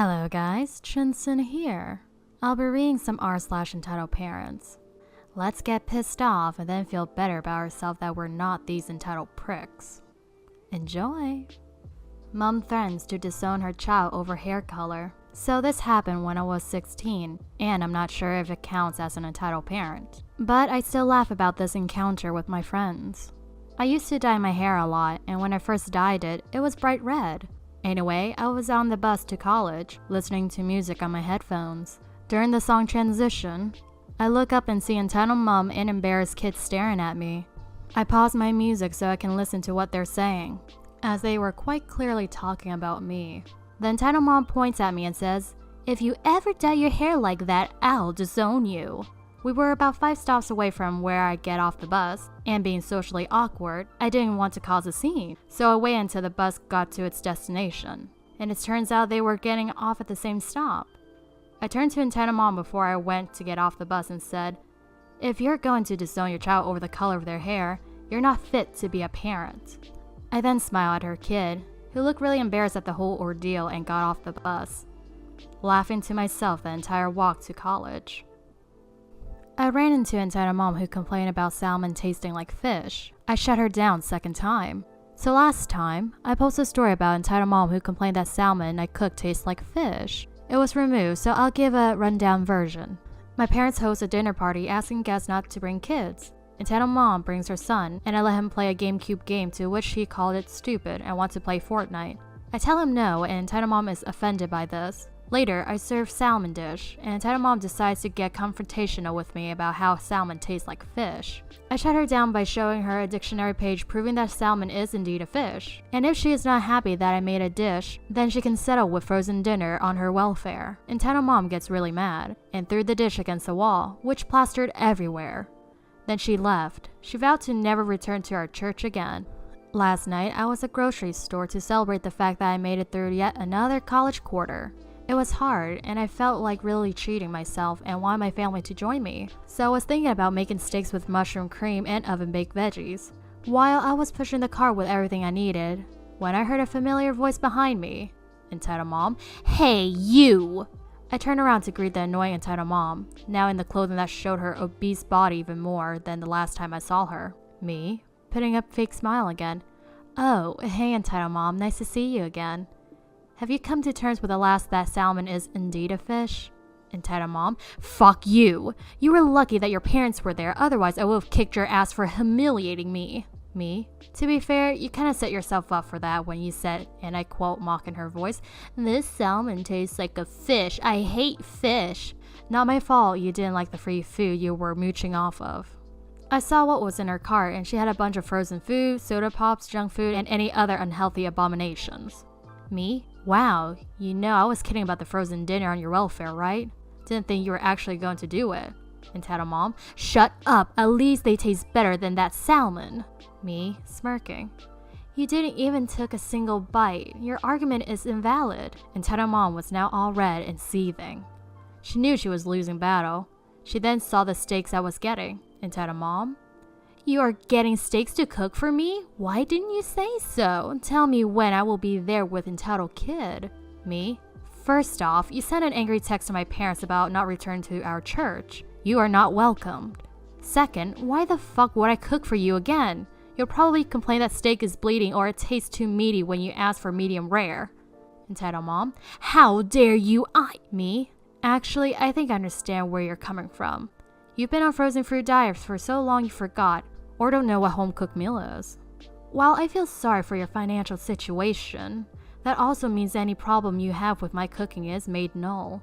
Hello guys, Chinson here. I'll be reading some r/entitled parents. Let's get pissed off and then feel better about ourselves that we're not these entitled pricks. Enjoy! Mom threatens to disown her child over hair color. So this happened when I was 16, and I'm not sure if it counts as an entitled parent. But I still laugh about this encounter with my friends. I used to dye my hair a lot, and when I first dyed it, it was bright red. Anyway, I was on the bus to college, listening to music on my headphones. During the song transition, I look up and see entitled mom and embarrassed kids staring at me. I pause my music so I can listen to what they're saying, as they were quite clearly talking about me. The entitled mom points at me and says, "If you ever dye your hair like that, I'll disown you." We were about 5 stops away from where I get off the bus, and being socially awkward, I didn't want to cause a scene, so I waited until the bus got to its destination, and it turns out they were getting off at the same stop. I turned to entitled mom before I went to get off the bus and said, "If you're going to disown your child over the color of their hair, you're not fit to be a parent." I then smiled at her kid, who looked really embarrassed at the whole ordeal and got off the bus, laughing to myself the entire walk to college. I ran into entitled mom who complained about salmon tasting like fish. I shut her down second time. So last time, I posted a story about entitled mom who complained that salmon I cooked tastes like fish. It was removed, so I'll give a rundown version. My parents host a dinner party asking guests not to bring kids. Entitled mom brings her son, and I let him play a GameCube game to which he called it stupid and wants to play Fortnite. I tell him no, and entitled mom is offended by this. Later, I serve salmon dish, and entitled mom decides to get confrontational with me about how salmon tastes like fish. I shut her down by showing her a dictionary page proving that salmon is indeed a fish. And if she is not happy that I made a dish, then she can settle with frozen dinner on her welfare. Entitled mom gets really mad, and threw the dish against the wall, which plastered everywhere. Then she left. She vowed to never return to our church again. Last night, I was at a grocery store to celebrate the fact that I made it through yet another college quarter. It was hard, and I felt like really cheating myself and wanted my family to join me. So I was thinking about making steaks with mushroom cream and oven-baked veggies, while I was pushing the cart with everything I needed, when I heard a familiar voice behind me. Entitled mom, "Hey, you!" I turned around to greet the annoying entitled mom, now in the clothing that showed her obese body even more than the last time I saw her. Me, putting up a fake smile again. "Oh, hey entitled mom, nice to see you again. Have you come to terms with the last that salmon is indeed a fish?" Entitled mom, "Fuck you! You were lucky that your parents were there, otherwise I would have kicked your ass for humiliating me." Me, "To be fair, you kinda set yourself up for that when you said," and I quote mocking her voice, "This salmon tastes like a fish. I hate fish." Not my fault you didn't like the free food you were mooching off of. I saw what was in her cart, and she had a bunch of frozen food, soda pops, junk food, and any other unhealthy abominations. Me, "Wow, you know I was kidding about the frozen dinner on your welfare, right? Didn't think you were actually going to do it." Entitled mom, "Shut up, at least they taste better than that salmon." Me, smirking, "You didn't even take a single bite. Your argument is invalid." Entitled mom was now all red and seething. She knew she was losing battle. She then saw the steaks I was getting. Entitled mom, "You are getting steaks to cook for me? Why didn't you say so? Tell me when I will be there with entitled kid." Me, "First off, you sent an angry text to my parents about not returning to our church. You are not welcomed. Second, why the fuck would I cook for you again? You'll probably complain that steak is bleeding or it tastes too meaty when you ask for medium rare." Entitled mom, "How dare you? Me, "Actually, I think I understand where you're coming from. You've been on frozen fruit diets for so long you forgot, or don't know what home-cooked meal is. While I feel sorry for your financial situation, that also means any problem you have with my cooking is made null,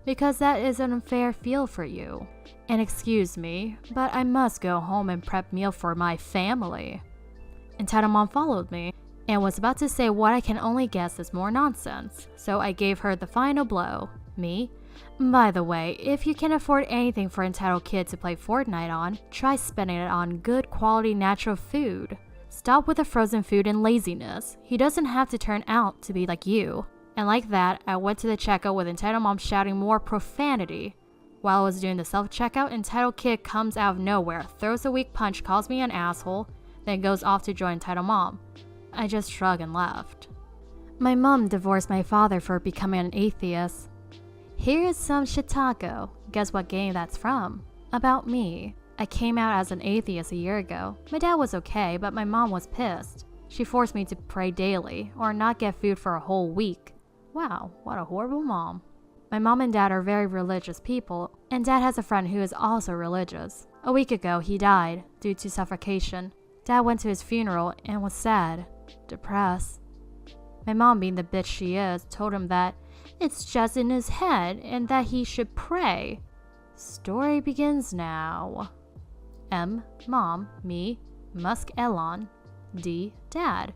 because that is an unfair feel for you. And excuse me, but I must go home and prep meal for my family." Entitled mom followed me, and was about to say what I can only guess is more nonsense, so I gave her the final blow. Me, "By the way, if you can afford anything for entitled kid to play Fortnite on, try spending it on good quality natural food. Stop with the frozen food and laziness. He doesn't have to turn out to be like you." And like that, I went to the checkout with entitled mom shouting more profanity. While I was doing the self-checkout, entitled kid comes out of nowhere, throws a weak punch, calls me an asshole, then goes off to join entitled mom. I just shrugged and left. My mom divorced my father for becoming an atheist. Here is some shitaco. Guess what game that's from? About me. I came out as an atheist a year ago. My dad was okay, but my mom was pissed. She forced me to pray daily, or not get food for a whole week. Wow, what a horrible mom. My mom and dad are very religious people, and dad has a friend who is also religious. A week ago, he died due to suffocation. Dad went to his funeral and was sad, depressed. My mom, being the bitch she is, told him that it's just in his head and that he should pray. Story begins now. M. Mom. Me. Musk Elon. D. Dad.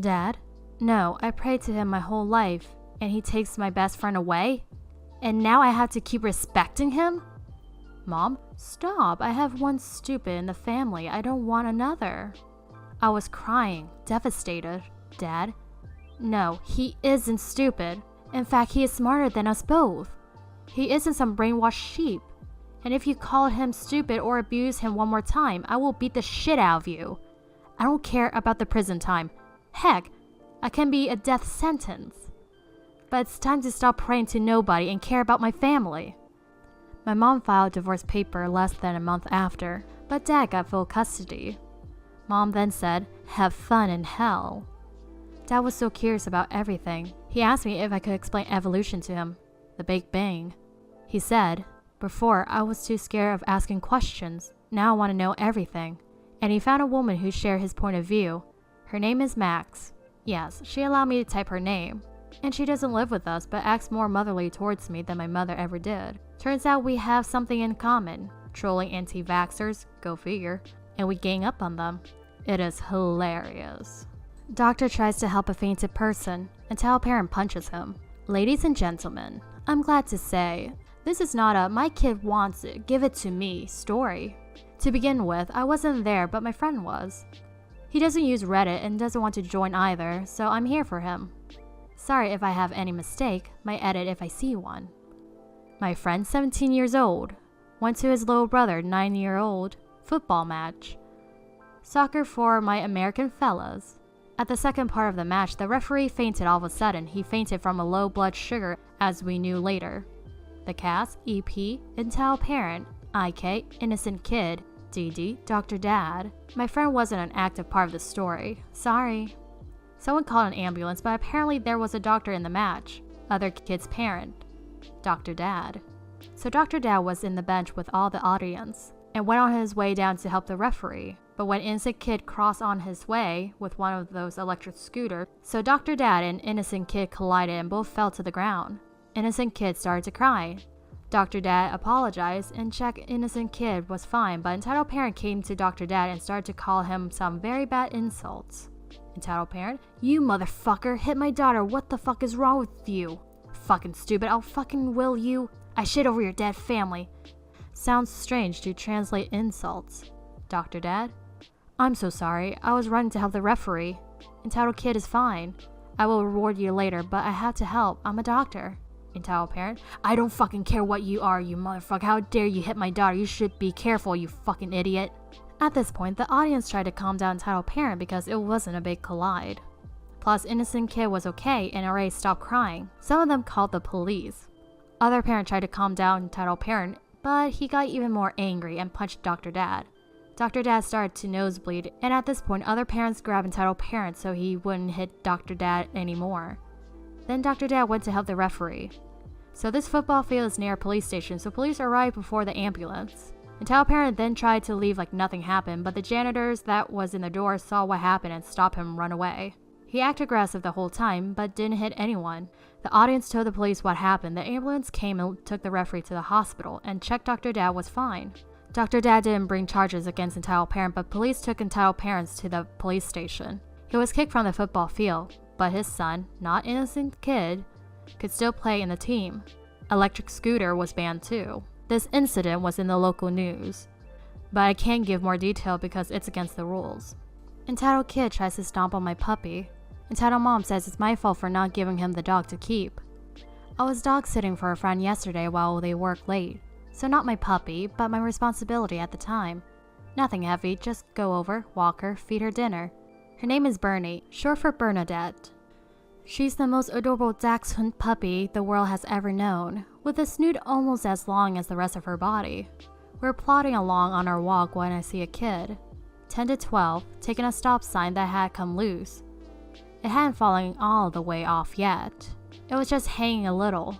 Dad? No, I prayed to him my whole life, and he takes my best friend away? And now I have to keep respecting him? Mom, stop. I have one stupid in the family. I don't want another. I was crying, devastated. Dad? No, he isn't stupid. In fact, he is smarter than us both. He isn't some brainwashed sheep. And if you call him stupid or abuse him one more time, I will beat the shit out of you. I don't care about the prison time. Heck, I can be a death sentence. But it's time to stop praying to nobody and care about my family. My mom filed divorce paper less than a month after, but Dad got full custody. Mom then said, "Have fun in hell." Dad was so curious about everything. He asked me if I could explain evolution to him, the Big Bang. He said, "Before, I was too scared of asking questions. Now I want to know everything." And he found a woman who shared his point of view. Her name is Max. Yes, she allowed me to type her name. And she doesn't live with us, but acts more motherly towards me than my mother ever did. Turns out we have something in common. Trolling anti-vaxxers, go figure. And we gang up on them. It is hilarious. Doctor tries to help a fainted person until a parent punches him. Ladies and gentlemen, I'm glad to say, this is not a "my kid wants it, give it to me" story. To begin with, I wasn't there, but my friend was. He doesn't use Reddit and doesn't want to join either, so I'm here for him. Sorry if I have any mistake, might edit if I see one. My friend, 17 years old, went to his little brother, 9-year-old, football match. Soccer for my American fellas. At the second part of the match, the referee fainted all of a sudden. He fainted from a low blood sugar, as we knew later. The cast, EP, Intel Parent, IK, Innocent Kid, DD, Dr. Dad. My friend wasn't an active part of the story. Sorry. Someone called an ambulance, but apparently there was a doctor in the match. Other kid's parent. Dr. Dad. So Dr. Dad was in the bench with all the audience, and went on his way down to help the referee. But when Innocent Kid crossed on his way with one of those electric scooters, so Dr. Dad and Innocent Kid collided and both fell to the ground. Innocent Kid started to cry. Dr. Dad apologized and checked Innocent Kid was fine, but Entitled Parent came to Dr. Dad and started to call him some very bad insults. Entitled Parent, "You motherfucker, hit my daughter, what the fuck is wrong with you? Fucking stupid, I'll fucking will you. I shit over your dead family." Sounds strange to translate insults. Dr. Dad, "I'm so sorry, I was running to help the referee. Entitled Kid is fine. I will reward you later, but I have to help, I'm a doctor." Entitled Parent, "I don't fucking care what you are, you motherfucker. How dare you hit my daughter? You should be careful, you fucking idiot." At this point, the audience tried to calm down Entitled Parent because it wasn't a big collide. Plus, Innocent Kid was okay and already stopped crying. Some of them called the police. Other parent tried to calm down Entitled Parent, but he got even more angry and punched Dr. Dad. Dr. Dad started to nosebleed, and at this point, other parents grabbed Entitled Parent so he wouldn't hit Dr. Dad anymore. Then Dr. Dad went to help the referee. So this football field is near a police station, so police arrived before the ambulance. Entitled Parent then tried to leave like nothing happened, but the janitors that was in the door saw what happened and stopped him run away. He acted aggressive the whole time, but didn't hit anyone. The audience told the police what happened. The ambulance came and took the referee to the hospital and checked Dr. Dad was fine. Dr. Dad didn't bring charges against Entitled Parent, but police took Entitled Parents to the police station. He was kicked from the football field, but his son, not Innocent Kid, could still play in the team. Electric scooter was banned too. This incident was in the local news, but I can't give more detail because it's against the rules. Entitled Kid tries to stomp on my puppy. Entitled Mom says it's my fault for not giving him the dog to keep. I was dog sitting for a friend yesterday while they worked late, so not my puppy, but my responsibility at the time. Nothing heavy, just go over, walk her, feed her dinner. Her name is Bernie, short for Bernadette. She's the most adorable Dachshund puppy the world has ever known, with a snoot almost as long as the rest of her body. We're plodding along on our walk when I see a kid, 10 to 12, taking a stop sign that had come loose. It hadn't fallen all the way off yet. It was just hanging a little.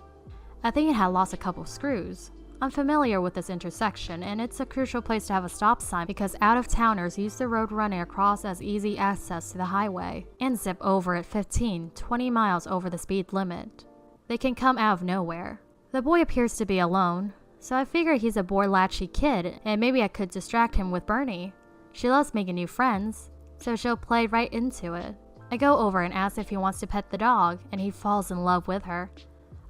I think it had lost a couple screws. I'm familiar with this intersection, and it's a crucial place to have a stop sign because out-of-towners use the road running across as easy access to the highway and zip over at 15, 20 miles over the speed limit. They can come out of nowhere. The boy appears to be alone, so I figure he's a bored latchy kid and maybe I could distract him with Bernie. She loves making new friends, so she'll play right into it. I go over and ask if he wants to pet the dog, and he falls in love with her.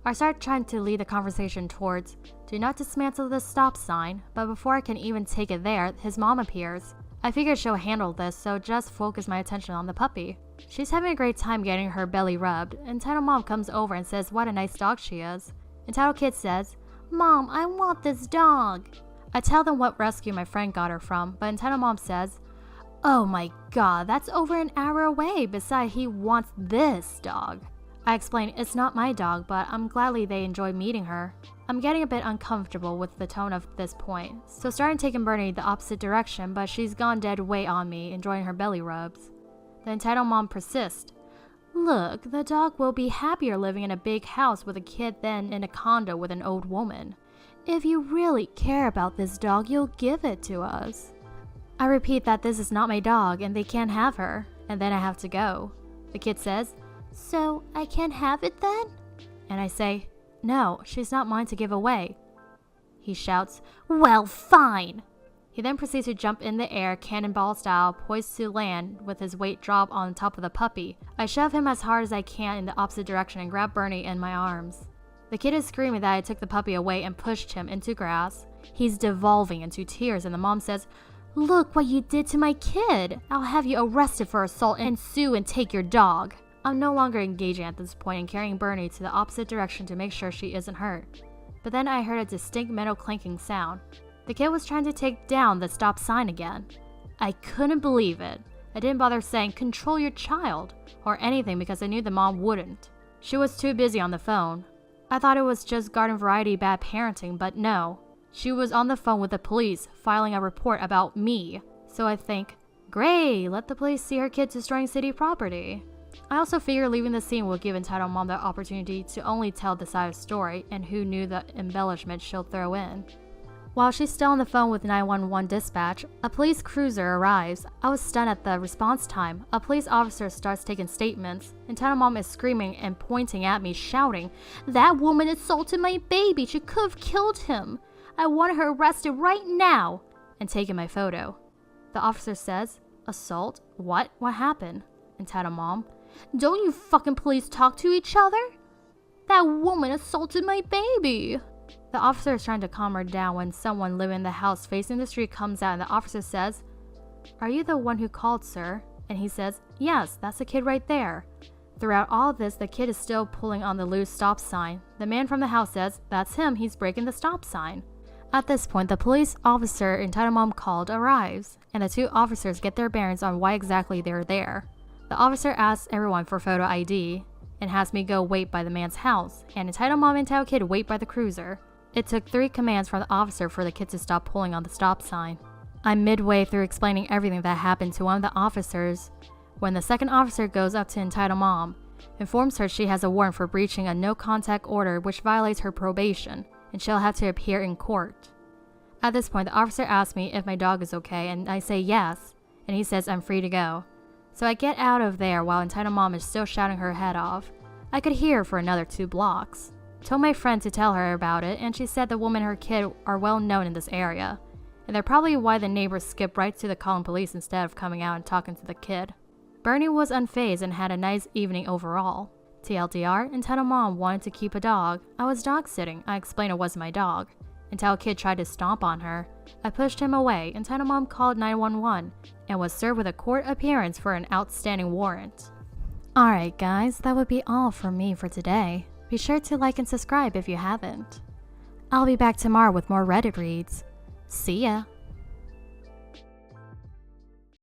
I start trying to lead the conversation towards, do not dismantle the stop sign, but before I can even take it there, his mom appears. I figure she'll handle this, so just focus my attention on the puppy. She's having a great time getting her belly rubbed. Entitled Mom comes over and says what a nice dog she is. Entitled Kid says, "Mom, I want this dog." I tell them what rescue my friend got her from, but Entitled Mom says, "Oh my god, that's over an hour away, besides he wants this dog." I explain it's not my dog, but I'm gladly they enjoy meeting her. I'm getting a bit uncomfortable with the tone of this point, so starting taking Bernie the opposite direction, but she's gone dead weight on me, enjoying her belly rubs. The Entitled Mom persists. "Look, the dog will be happier living in a big house with a kid than in a condo with an old woman. If you really care about this dog, you'll give it to us." I repeat that this is not my dog and they can't have her, and then I have to go. The kid says, "So I can't have it then?" And I say, "No, she's not mine to give away." He shouts, "Well, fine!" He then proceeds to jump in the air, cannonball style, poised to land with his weight drop on top of the puppy. I shove him as hard as I can in the opposite direction and grab Bernie in my arms. The kid is screaming that I took the puppy away and pushed him into grass. He's devolving into tears, and the mom says, "Look what you did to my kid! I'll have you arrested for assault and sue and take your dog." I'm no longer engaging at this point and carrying Bernie to the opposite direction to make sure she isn't hurt. But then I heard a distinct metal clanking sound. The kid was trying to take down the stop sign again. I couldn't believe it. I didn't bother saying, "Control your child," or anything because I knew the mom wouldn't. She was too busy on the phone. I thought it was just garden variety bad parenting, but no. She was on the phone with the police, filing a report about me. So I think, great, let the police see her kid destroying city property. I also figure leaving the scene will give Entitled Mom the opportunity to only tell the side of the story, and who knew the embellishment she'll throw in. While she's still on the phone with 911 dispatch, a police cruiser arrives. I was stunned at the response time. A police officer starts taking statements. Entitled Mom is screaming and pointing at me, shouting, "That woman assaulted my baby! She could have killed him! I want her arrested right now!" and taking my photo. The officer says, "Assault? What? What happened?" Entitled Mom, "Don't you fucking police talk to each other? That woman assaulted my baby!" The officer is trying to calm her down when someone living in the house facing the street comes out, and the officer says, "Are you the one who called, sir?" And he says, "Yes, that's the kid right there." Throughout all this, the kid is still pulling on the loose stop sign. The man from the house says, "That's him, he's breaking the stop sign." At this point, the police officer Entitled Mom called arrives, and the two officers get their bearings on why exactly they're there. The officer asks everyone for photo ID, and has me go wait by the man's house, and Entitled Mom and Entitled Kid wait by the cruiser. It took 3 commands from the officer for the kid to stop pulling on the stop sign. I'm midway through explaining everything that happened to one of the officers when the second officer goes up to Entitled Mom, informs her she has a warrant for breaching a no-contact order which violates her probation, and she'll have to appear in court. At this point, the officer asks me if my dog is okay, and I say yes, and he says I'm free to go. So I get out of there while Entitled Mom is still shouting her head off. I could hear her for another 2 blocks. Told my friend to tell her about it, and she said the woman and her kid are well known in this area, and they're probably why the neighbors skipped right to the calling police instead of coming out and talking to the kid. Bernie was unfazed and had a nice evening overall. TLDR, Entitled Mom wanted to keep a dog. I was dog sitting. I explained it wasn't my dog. Entitled Kid tried to stomp on her. I pushed him away. Entitled Mom called 911 and was served with a court appearance for an outstanding warrant. Alright guys, that would be all from me for today. Be sure to like and subscribe if you haven't. I'll be back tomorrow with more Reddit reads. See ya!